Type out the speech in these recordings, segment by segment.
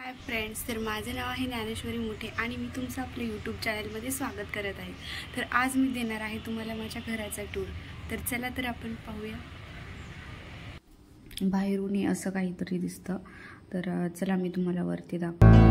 Hi friends, तर माझे नाव आहे ज्ञानेश्वरी मोठे आणि मी तुमचं आपल्या यूट्यूब चॅनलमध्ये स्वागत करत आहे। तर आज मी देणार आहे तुम्हाला माझ्या घराचा टूर। तर चला तर आपण पाहूया। बाहेरून असं काहीतरी दिसतं, तर चला मी तुम्हाला वरती दाखवते।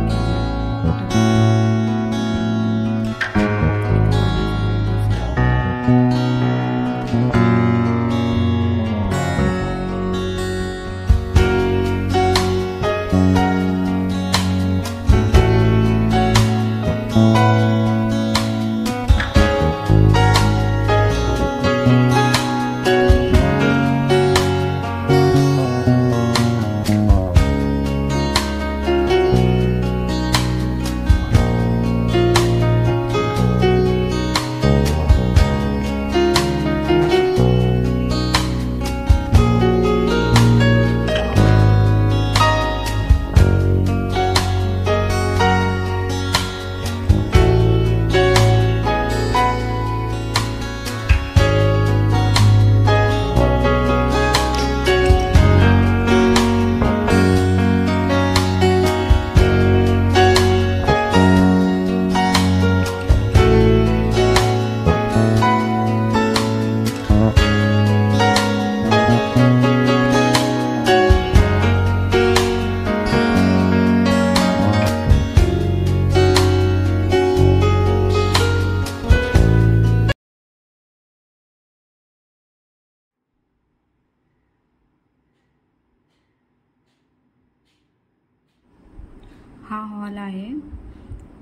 हा हॉल आहे।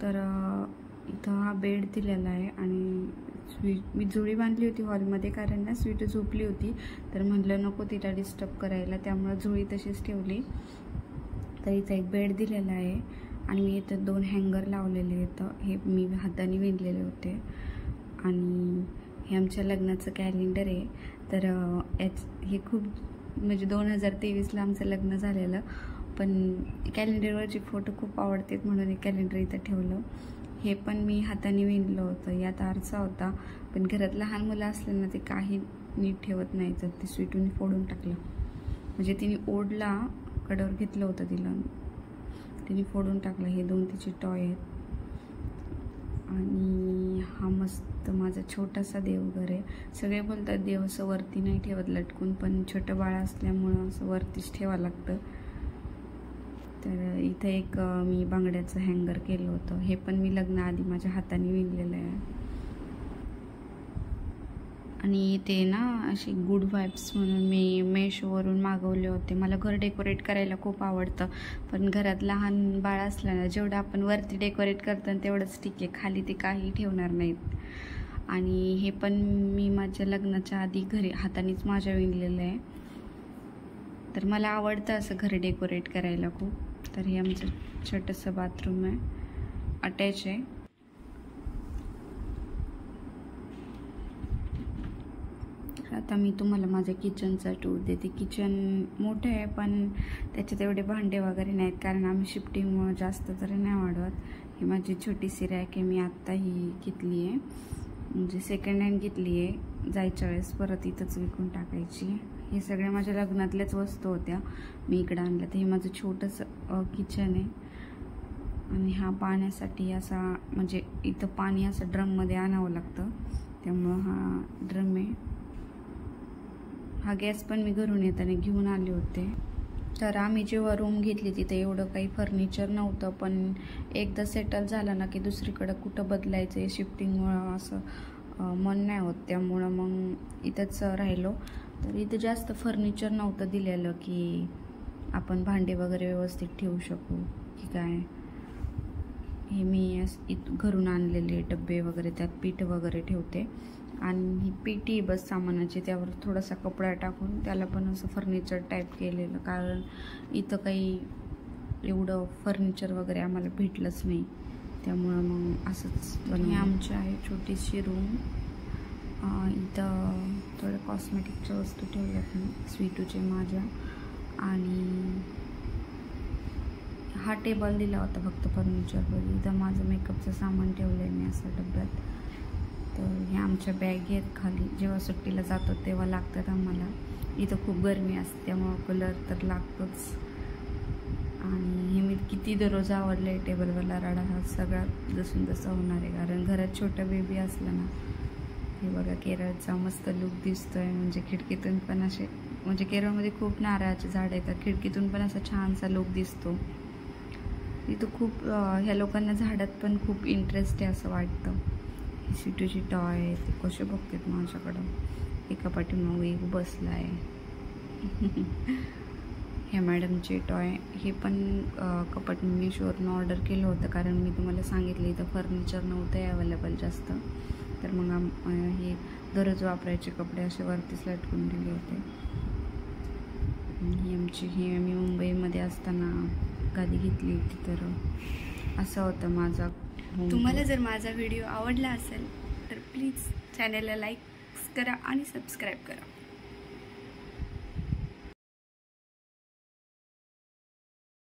तर इथं हा बेड दिलेला आहे आणि मी जुळी बांधली होती हॉलमध्ये, कारण ना स्वीट झोपली होती, तर म्हटलं नको तिला डिस्टर्ब करायला, त्यामुळे जुळी तशीच ठेवली। तर इथं एक बेड दिलेला आहे आणि मी इथं 2 हँगर लावलेले आहेत, हे मी हाताने विणलेले होते। आणि हे आमच्या लग्नाचं कॅलेंडर आहे। तर हे खूप म्हणजे 2023ला आमचं लग्न झालेलं, पण कॅलेंडरवरचे फोटो खूप आवडतात म्हणून हे कॅलेंडर इथं ठेवलं। हे पण मी हाताने विणलं होतं, यात आरसा होता, पण घरात लहान मुलं असल्यानं ते काही नीट ठेवत नाही, तर ते स्वीटून फोडून टाकलं। म्हणजे तिने ओढला, कडावर घेतलं होतं तिला, तिने फोडून टाकलं। हे 2 तिचे टॉय आहेत आणि हा मस्त माझा छोटासा देवघर आहे। सगळे बोलतात देव असं वरती नाही ठेवत लटकून, पण छोटं बाळ असल्यामुळं असं वरतीच ठेवावं लागतं। तर इथं एक मी बांगड्याचं हँगर केलं होतं, हे पण मी लग्नाआधी माझ्या हाताने विणलेलं आहे। आणि ते ना अशी गुड वाइब्स म्हणून मी मेशोवरून मागवले होते। मला घर डेकोरेट करायला खूप आवडतं, पण घरात लहान बाळ असल्यानं जेवढं आपण वरती डेकोरेट करतो तेवढंच ठीक आहे, खाली ते काही ठेवणार नाहीत। आणि हे पण मी माझ्या लग्नाच्या आधी घरी हातानेच माझ्या विणलेलं आहे। तर मला आवडतं असं घर डेकोरेट करायला खूप। तर हे आमचं छोटंसं बाथरूम आहे, अटॅच आहे। आता मी तुम्हाला माझ्या किचनचा टूर देते। किचन मोठं आहे, पण त्याच्यात एवढे भांडे वगैरे नाहीत, कारण आम्ही शिफ्टिंगमुळे जास्त तरी नाही वाढवत। ही माझी छोटीशी रॅक आहे, मी आत्ता ही घेतली आहे, म्हणजे सेकंड हँड घेतली आहे, जायच्या वेळेस परत इथंच विकून टाकायची। हे सगळ्या माझ्या लग्नातल्याच वस्तू होत्या, मी इकडं आणल्या। तर हे माझं छोटंसं किचन आहे आणि हा पाण्यासाठी असा, म्हणजे इथं पाणी असं ड्रममध्ये आणावं लागतं, त्यामुळं हा ड्रम आहे। हा गॅस पण मी घरून येताना घेऊन आले होते। तर आम्ही जेव्हा रूम घेतली तिथे एवढं काही फर्निचर नव्हतं, पण एकदा सेटल झालं ना की दुसरीकडं कुठं बदलायचं आहे, शिफ्टिंगमुळं असं मन नाही होत, त्यामुळं मग इथंच राहिलो। तर इथं जास्त फर्निचर नव्हतं दिलेलं की आपण भांडे वगैरे व्यवस्थित ठेवू शकू की काय। हे मी घरून आणलेले डब्बे वगैरे, त्यात पीठ वगैरे ठेवते आणि ही पेटी बस सामानाची, त्यावर थोडासा कपडा टाकून त्याला पण असं फर्निचर टाईप केलेलं, कारण इथं काही एवढं फर्निचर वगैरे आम्हाला भेटलंच नाही, त्यामुळं मग असंच बनवलं। आमची आहे छोटीशी रूम, इथं थोडं कॉस्मेटिकच्या वस्तू ठेवल्यात मी, स्वीटूचे माझ्या। आणि हा टेबल दिला होता फक्त फर्निचरवर, इथं माझं मेकअपचं सामान ठेवलं आहे मी असं डब्यात। तर ह्या आमच्या बॅग आहेत खाली, जेव्हा सुट्टीला जातो तेव्हा लागतात आम्हाला। इथं खूप गरमी असते त्यामुळं कूलर तर लागतोच। आणि हे मी किती दररोज आवडले टेबलवरला राडा हा सगळा जसून तसा होणार आहे, कारण घरात छोटा बेबी असला ना. हे बघा केरळचा मस्त लुक दिसतोय, म्हणजे खिडकीतून पण असे, म्हणजे केरळमध्ये खूप नारळाचे झाड येतात, खिडकीतून पण असा छानसा लुक दिसतो. इथं खूप ह्या लोकांना झाडात पण खूप इंटरेस्ट आहे असं वाटतं. ही सिटूची टॉय आहे, ते कसे बघतात माझ्याकडं. एका पाठीमागे एक बसला आहे. ह्या मॅडमचे टॉय हे पण कपाट मी मीशोवरून ऑर्डर केलं होतं, कारण मी तुम्हाला सांगितलं इथं फर्निचर नव्हतं अवेलेबल जास्त. तर मग हे दररोज वापरायचे कपडे असे वरतीच लटकून दिले होते. ही मी मुंबईमध्ये असताना गादी घेतली होती, तर असं होतं माझा. तुम्हाला जर माझा व्हिडिओ आवडला असेल तर प्लीज चॅनलला लाईक करा आणि सबस्क्राईब करा.